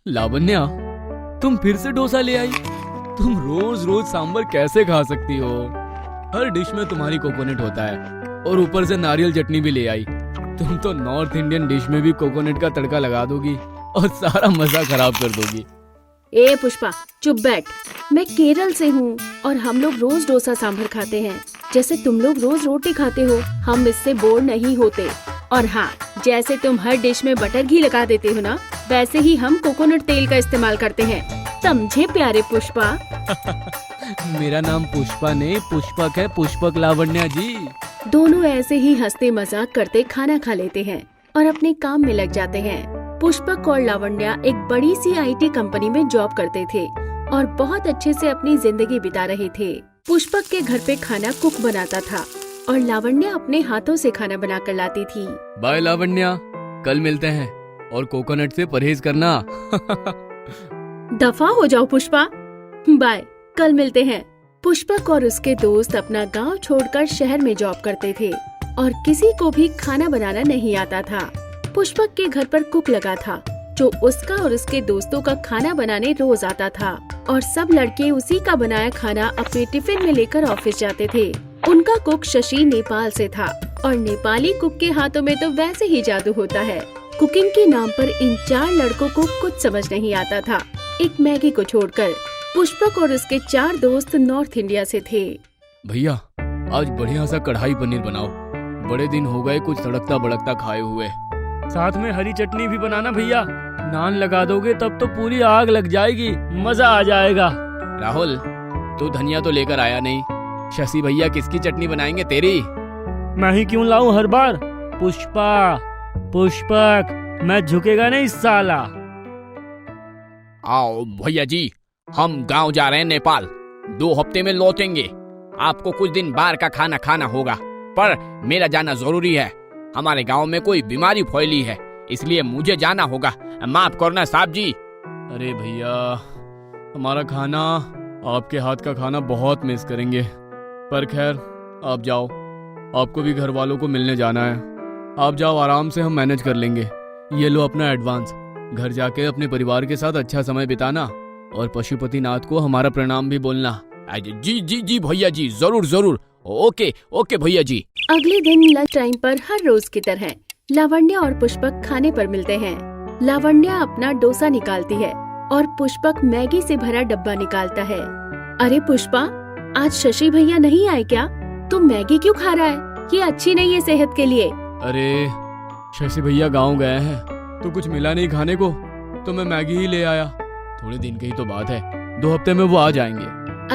लावण्या, तुम फिर से डोसा ले आई। तुम रोज रोज सांभर कैसे खा सकती हो? हर डिश में तुम्हारी कोकोनट होता है और ऊपर से नारियल चटनी भी ले आई। तुम तो नॉर्थ इंडियन डिश में भी कोकोनट का तड़का लगा दोगी और सारा मजा खराब कर दोगी। ए पुष्पा, चुप बैठ। मैं केरल से हूँ और हम लोग रोज डोसा सांभर खाते हैं। जैसे तुम लोग रोज रोटी खाते हो, हम इससे बोर नहीं होते। और हाँ, जैसे तुम हर डिश में बटर घी लगा देते हो ना, वैसे ही हम कोकोनट तेल का इस्तेमाल करते हैं। समझे प्यारे पुष्पा? मेरा नाम पुष्पा नहीं पुष्पक है, पुष्पक लावण्या जी। दोनों ऐसे ही हंसते मजाक करते खाना खा लेते हैं और अपने काम में लग जाते हैं। पुष्पक और लावण्या एक बड़ी सी IT कंपनी में जॉब करते थे और बहुत अच्छे से अपनी जिंदगी बिता रहे थे। पुष्पक के घर पे खाना कुक बनाता था और लावण्या अपने हाथों से खाना बना कर लाती थी। बाय लावण्या, कल मिलते हैं और कोकोनट से परहेज करना। दफा हो जाओ पुष्पा। बाय, कल मिलते हैं। पुष्पक और उसके दोस्त अपना गांव छोड़कर शहर में जॉब करते थे और किसी को भी खाना बनाना नहीं आता था। पुष्पक के घर पर कुक लगा था जो उसका और उसके दोस्तों का खाना बनाने रोज आता था और सब लड़के उसी का बनाया खाना अपने टिफिन में लेकर ऑफिस जाते थे। उनका कुक शशि नेपाल से था और नेपाली कुक के हाथों में तो वैसे ही जादू होता है। कुकिंग के नाम पर इन 4 लड़कों को कुछ समझ नहीं आता था, एक मैगी को छोड़कर। पुष्पक और उसके 4 दोस्त नॉर्थ इंडिया से थे। भैया, आज बढ़िया सा कढ़ाई पनीर बनाओ। बड़े दिन हो गए कुछ तड़कता भड़कता खाए हुए। साथ में हरी चटनी भी बनाना भैया। नान लगा दोगे तब तो पूरी आग लग जाएगी, मजा आ जाएगा। राहुल, तू धनिया तो लेकर आया नहीं। शशि भैया किसकी चटनी बनाएंगे, तेरी? मैं ही क्यों लाऊं हर बार? पुष्पा, पुष्पक, मैं झुकेगा नहीं साला। आओ भैया जी, हम गांव जा रहे हैं नेपाल। 2 हफ्ते में लौटेंगे। आपको कुछ दिन बाहर का खाना खाना होगा, पर मेरा जाना जरूरी है। हमारे गांव में कोई बीमारी फैली है, इसलिए मुझे जाना होगा। माफ करना साहब जी। अरे भैया, हमारा खाना, आपके हाथ का खाना बहुत मिस करेंगे। पर खैर, आप जाओ, आपको भी घर वालों को मिलने जाना है। आप जाओ, आराम से हम मैनेज कर लेंगे। ये लो अपना एडवांस। घर जाके अपने परिवार के साथ अच्छा समय बिताना और पशुपतिनाथ को हमारा प्रणाम भी बोलना। जी जी जी भैया जी, जरूर जरूर। ओके ओके भैया जी। अगले दिन लंच टाइम पर हर रोज की तरह लावण्या और पुष्पक खाने पर मिलते हैं। लावण्या अपना डोसा निकालती है और पुष्पक मैगी से भरा डब्बा निकालता है। अरे पुष्पा, आज शशि भैया नहीं आए क्या? तू मैगी क्यों खा रहा है? ये अच्छी नहीं है सेहत के लिए। अरे शशि भैया गांव गए हैं तो कुछ मिला नहीं खाने को, तो मैं मैगी ही ले आया। थोड़े दिन की ही तो बात है, 2 हफ्ते में वो आ जाएंगे।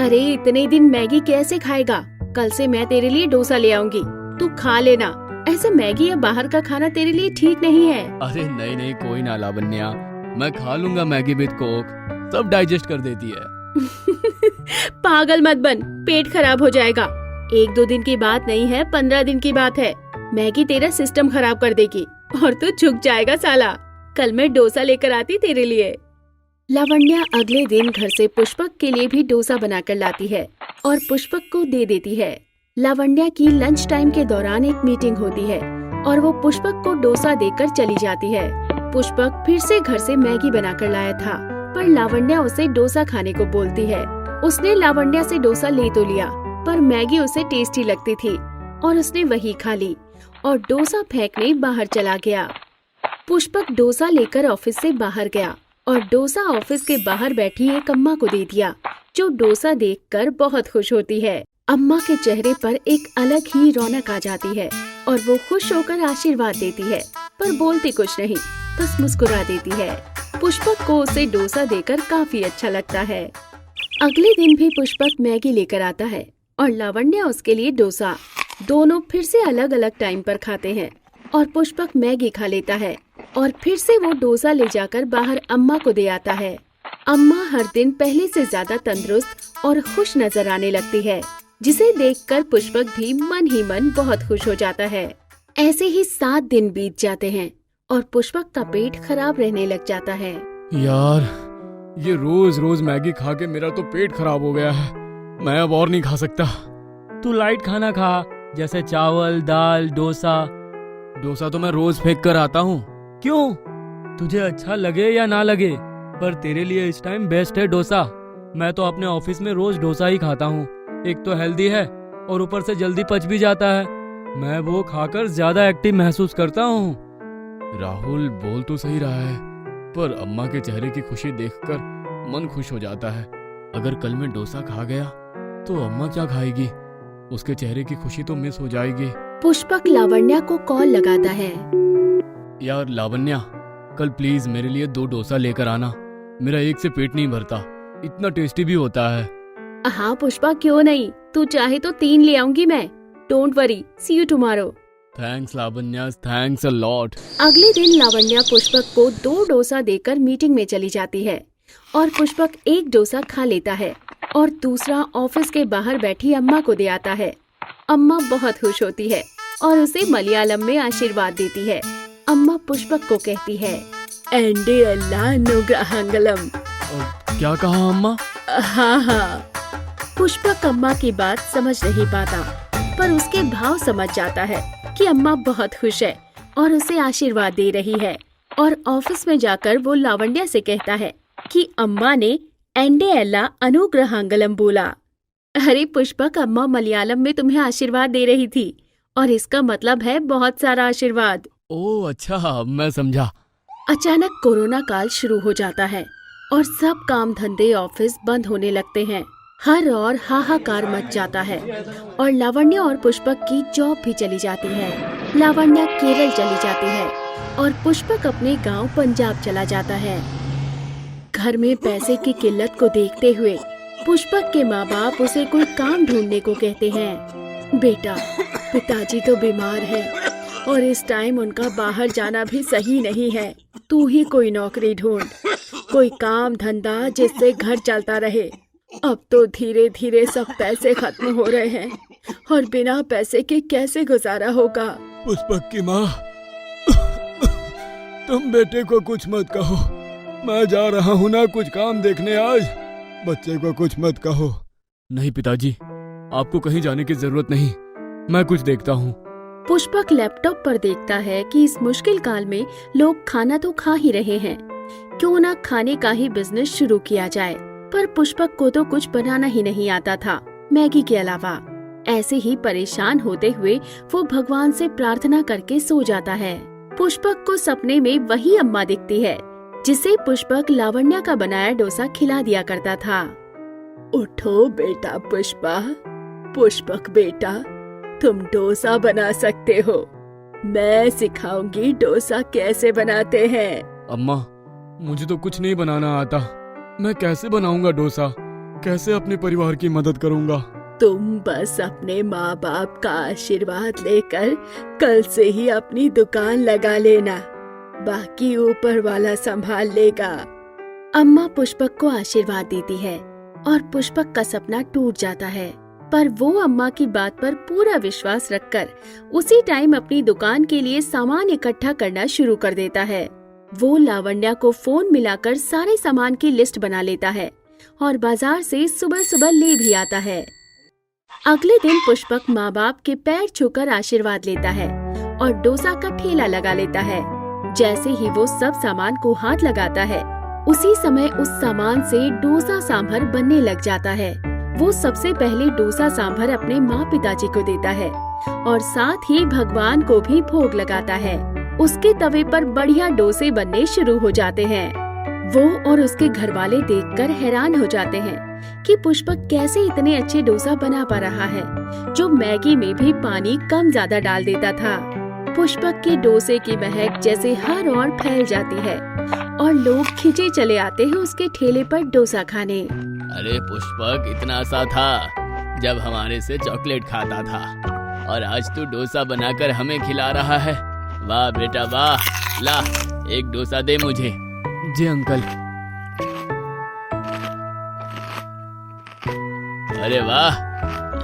अरे इतने दिन मैगी कैसे खाएगा? कल से मैं तेरे लिए डोसा ले आऊंगी, तू खा लेना। ऐसे मैगी या बाहर का खाना तेरे लिए ठीक नहीं है। अरे नहीं नहीं, कोई ना लावण्या, मैं खा लूंगा मैगी विद कोक, सब डाइजेस्ट कर देती है। पागल मत बन, पेट खराब हो जाएगा। 1-2 दिन की बात नहीं है, 15 दिन की बात है। मैगी तेरा सिस्टम खराब कर देगी और तू झुक जाएगा साला। कल मैं डोसा लेकर आती तेरे लिए। लावण्या अगले दिन घर से पुष्पक के लिए भी डोसा बनाकर लाती है और पुष्पक को दे देती है। लावण्या की लंच टाइम के दौरान एक मीटिंग होती है और वो पुष्पक को डोसा देकर चली जाती है। पुष्पक फिर से घर से मैगी बनाकर लाया था, पर लावण्या उसे डोसा खाने को बोलती है। उसने लावण्या से डोसा ले तो लिया, पर मैगी उसे टेस्टी लगती थी और उसने वही खा ली और डोसा फेंकने बाहर चला गया। पुष्पक डोसा लेकर ऑफिस से बाहर गया और डोसा ऑफिस के बाहर बैठी एक अम्मा को दे दिया, जो डोसा देखकर बहुत खुश होती है। अम्मा के चेहरे पर एक अलग ही रौनक आ जाती है और वो खुश होकर आशीर्वाद देती है, पर बोलती कुछ नहीं, बस मुस्कुरा देती है। पुष्पक को उसे डोसा देकर काफी अच्छा लगता है। अगले दिन भी पुष्पक मैगी लेकर आता है और लावण्या उसके लिए डोसा। दोनों फिर से अलग अलग टाइम पर खाते हैं और पुष्पक मैगी खा लेता है और फिर से वो डोसा ले जाकर बाहर अम्मा को दे आता है। अम्मा हर दिन पहले से ज्यादा तंदुरुस्त और खुश नजर आने लगती है, जिसे देखकर पुष्पक भी मन ही मन बहुत खुश हो जाता है। ऐसे ही 7 दिन बीत जाते हैं और पुष्पक का पेट खराब रहने लग जाता है। यार, ये रोज रोज मैगी खा के मेरा तो पेट खराब हो गया है। मैं अब और नहीं खा सकता। तू लाइट खाना खा, जैसे चावल, दाल, डोसा। डोसा तो मैं रोज फेंक कर आता हूँ। क्यों? तुझे अच्छा लगे या ना लगे, पर तेरे लिए इस टाइम बेस्ट है डोसा। मैं तो अपने ऑफिस में रोज डोसा ही खाता हूँ। एक तो हेल्दी है और ऊपर से जल्दी पच भी जाता है। मैं वो खाकर ज्यादा एक्टिव महसूस करता हूँ। राहुल बोल तो सही रहा है, पर अम्मा के चेहरे की खुशी देखकर मन खुश हो जाता है। अगर कल मैं डोसा खा गया तो अम्मा क्या खाएगी? उसके चेहरे की खुशी तो मिस हो जाएगी। पुष्पक लावण्या को कॉल लगाता है। यार लावण्या, कल प्लीज मेरे लिए 2 डोसा लेकर आना। मेरा एक से पेट नहीं भरता, इतना टेस्टी भी होता है। हाँ पुष्पा, क्यों नहीं, तू चाहे तो 3 ले आऊंगी मैं। Don't worry, see you tomorrow. Thanks Lavanya, thanks a lot. अगले दिन लावण्या पुष्पक को 2 डोसा देकर मीटिंग में चली जाती है और पुष्पक 1 डोसा खा लेता है और दूसरा ऑफिस के बाहर बैठी अम्मा को दे आता है। अम्मा बहुत खुश होती है और उसे मलयालम में आशीर्वाद देती है। अम्मा पुष्पक को कहती है, एंडे अल्लाह अनुग्रहांगलम। क्या कहा अम्मा? हाँ। पुष्पक अम्मा की बात समझ नहीं पाता, पर उसके भाव समझ जाता है कि अम्मा बहुत खुश है और उसे आशीर्वाद दे रही है। और ऑफिस में जाकर वो लावण्या से कहता है कि अम्मा ने एंडे अल्लाह अनुग्रहांगलम बोला। अरे पुष्पक, अम्मा मलयालम में तुम्हें आशीर्वाद दे रही थी और इसका मतलब है बहुत सारा आशीर्वाद। ओह अच्छा, मैं समझा। अचानक कोरोना काल शुरू हो जाता है और सब काम धंधे ऑफिस बंद होने लगते हैं। हर और हाहाकार मच जाता है और लावण्या और पुष्पक की जॉब भी चली जाती है। लावण्या केरल चली जाती है और पुष्पक अपने गांव पंजाब चला जाता है। घर में पैसे की किल्लत को देखते हुए पुष्पक के माँ बाप उसे कोई काम ढूंढने को कहते हैं। बेटा, पिताजी तो बीमार है और इस टाइम उनका बाहर जाना भी सही नहीं है। तू ही कोई नौकरी ढूंढ, कोई काम धंधा जिससे घर चलता रहे। अब तो धीरे धीरे सब पैसे खत्म हो रहे हैं और बिना पैसे के कैसे गुजारा होगा। पुष्पक की माँ, तुम बेटे को कुछ मत कहो। मैं जा रहा हूँ ना कुछ काम देखने आज। बच्चे को कुछ मत कहो। नहीं पिताजी, आपको कहीं जाने की जरूरत नहीं, मैं कुछ देखता हूँ। पुष्पक लैपटॉप पर देखता है कि इस मुश्किल काल में लोग खाना तो खा ही रहे हैं, क्यों ना खाने का ही बिजनेस शुरू किया जाए। पर पुष्पक को तो कुछ बनाना ही नहीं आता था, मैगी के अलावा। ऐसे ही परेशान होते हुए वो भगवान से प्रार्थना करके सो जाता है। पुष्पक को सपने में वही अम्मा दिखती है जिसे पुष्पक लावण्या का बनाया डोसा खिला दिया करता था। उठो बेटा पुष्पा। पुष्पक बेटा, तुम डोसा बना सकते हो। मैं सिखाऊंगी डोसा कैसे बनाते हैं। अम्मा, मुझे तो कुछ नहीं बनाना आता। मैं कैसे बनाऊंगा डोसा? कैसे अपने परिवार की मदद करूंगा? तुम बस अपने माँ बाप का आशीर्वाद लेकर कल से ही अपनी दुकान लगा लेना, बाकी ऊपर वाला संभाल लेगा। अम्मा पुष्पक को आशीर्वाद देती है और पुष्पक का सपना टूट जाता है, पर वो अम्मा की बात पर पूरा विश्वास रखकर उसी टाइम अपनी दुकान के लिए सामान इकट्ठा करना शुरू कर देता है। वो लावण्या को फोन मिलाकर सारे सामान की लिस्ट बना लेता है और बाजार से सुबह सुबह ले भी आता है। अगले दिन पुष्पक माँ बाप के पैर छूकर आशीर्वाद लेता है और डोसा का ठेला लगा लेता है। जैसे ही वो सब सामान को हाथ लगाता है, उसी समय उस सामान से डोसा सांभर बनने लग जाता है। वो सबसे पहले डोसा सांभर अपने माँ पिताजी को देता है और साथ ही भगवान को भी भोग लगाता है। उसके तवे पर बढ़िया डोसे बनने शुरू हो जाते हैं। वो और उसके घर वाले देखकर हैरान हो जाते हैं कि पुष्पक कैसे इतने अच्छे डोसा बना पा रहा है, जो मैगी में भी पानी कम ज्यादा डाल देता था। पुष्पक के डोसे की महक जैसे हर ओर फैल जाती है और लोग खिंचे चले आते हैं उसके ठेले पर डोसा खाने। अरे पुष्पक, इतना सा था जब हमारे से चॉकलेट खाता था और आज तू डोसा बनाकर हमें खिला रहा है। वाह बेटा वाह, ला एक डोसा दे मुझे। जी अंकल। अरे वाह,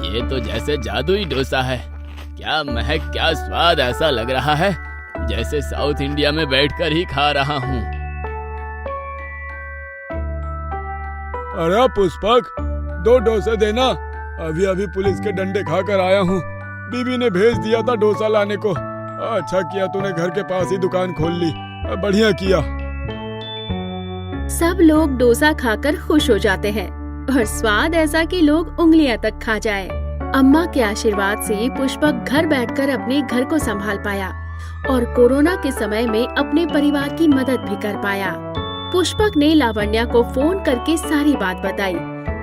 ये तो जैसे जादुई डोसा है। क्या महक, क्या स्वाद, ऐसा लग रहा है जैसे साउथ इंडिया में बैठकर ही खा रहा हूँ। अरे पुष्पक, 2 डोसे देना। अभी अभी पुलिस के डंडे खाकर आया हूँ। बीबी ने भेज दिया था डोसा लाने को। अच्छा किया तूने घर के पास ही दुकान खोल ली, बढ़िया किया। सब लोग डोसा खाकर खुश हो जाते हैं और स्वाद ऐसा कि लोग उंगलियां तक खा जाए। अम्मा के आशीर्वाद से पुष्पक घर बैठकर अपने घर को संभाल पाया और कोरोना के समय में अपने परिवार की मदद भी कर पाया। पुष्पक ने लावण्या को फोन करके सारी बात बताई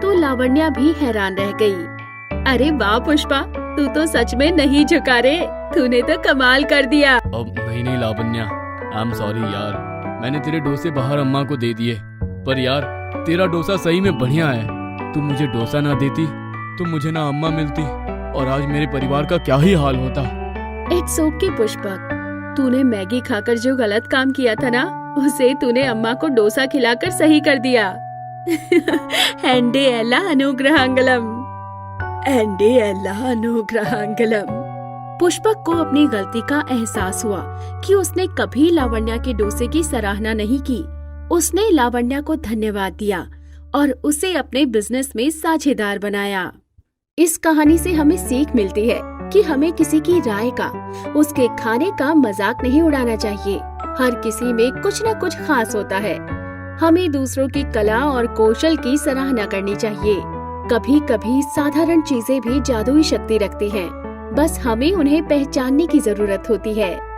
तो लावण्या भी हैरान रह गई। अरे वाह पुष्पा, तू तो सच में नहीं झुका रे, तूने तो कमाल कर दिया। अब नहीं लावण्या, आई एम सॉरी यार, मैंने तेरे डोसे बाहर अम्मा को दे दिए। पर यार तेरा डोसा सही में बढ़िया है। तू मुझे डोसा ना देती तो मुझे ना अम्मा मिलती और आज मेरे परिवार का क्या ही हाल होता। इट्स ओके पुष्पक, तूने मैगी खाकर जो गलत काम किया था ना, उसे तूने अम्मा को डोसा खिलाकर सही कर दिया। एंडे एला अनुग्रहांगलम, एंडे एला अनुग्रहांगलम। पुष्पक को अपनी गलती का एहसास हुआ कि उसने कभी लावण्या के डोसे की सराहना नहीं की। उसने लावण्या को धन्यवाद दिया और उसे अपने बिजनेस में साझेदार बनाया। इस कहानी से हमें सीख मिलती है कि हमें किसी की राय का, उसके खाने का मजाक नहीं उड़ाना चाहिए। हर किसी में कुछ न कुछ खास होता है। हमें दूसरों की कला और कौशल की सराहना करनी चाहिए। कभी कभी साधारण चीजें भी जादुई शक्ति रखती हैं। बस हमें उन्हें पहचानने की जरूरत होती है।